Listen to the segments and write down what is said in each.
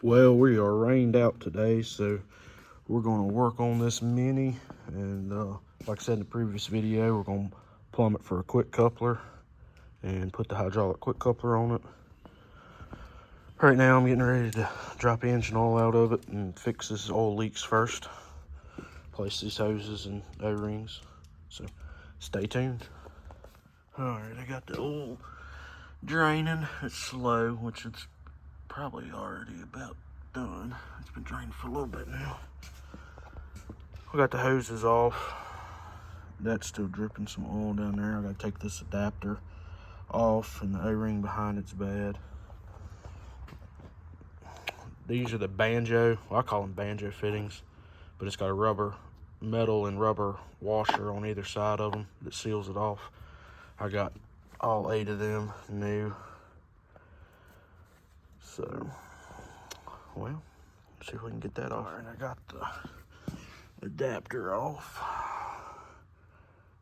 Well, we are rained out today, so we're going to work on this Mini. And like I said in the previous video, we're going to plumb it for a quick coupler and put the hydraulic quick coupler on it. Right now, I'm getting ready to drop engine oil out of it and fix this oil leaks first. Place these hoses and O-rings. So stay tuned. Alright, I got the oil draining. It's slow, which it's probably already about done. It's been draining for a little bit now. I got the hoses off. That's still dripping some oil down there. I gotta take this adapter off, and the O-ring behind it's bad. These are the banjo, well, I call them banjo fittings, but it's got a metal and rubber washer on either side of them that seals it off. I got all 8 of them new. So, well, let's see if we can get that off. And I got the adapter off.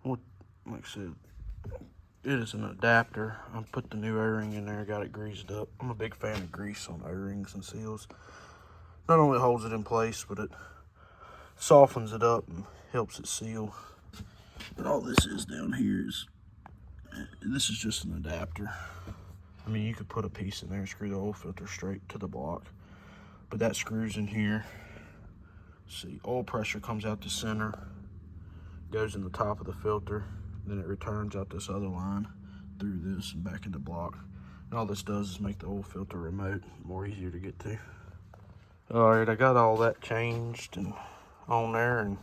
Like I said, it is an adapter. I put the new O-ring in there, got it greased up. I'm a big fan of grease on O-rings and seals. Not only holds it in place, but it softens it up and helps it seal. But all this is down here is, this is just an adapter. I mean, you could put a piece in there and screw the oil filter straight to the block, but that screws in here. See, oil pressure comes out the center, goes in the top of the filter, then it returns out this other line through this and back into block. And all this does is make the oil filter remote more easier to get to. All right, I got all that changed and on there and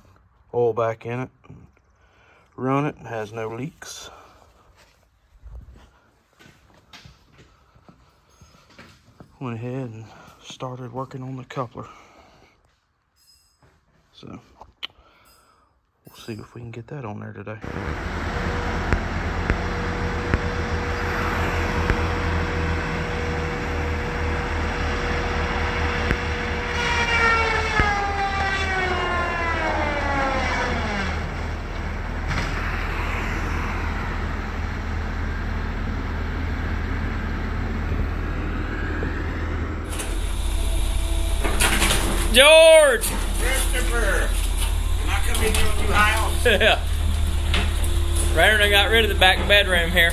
oil back in it. And run it, and has no leaks. Went ahead and started working on the coupler. So we'll see if we can get that on there today. George! Christopher! Can I come in your new house? Yeah. Rainer done got rid of the back bedroom here.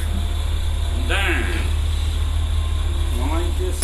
Darn. Well, ain't this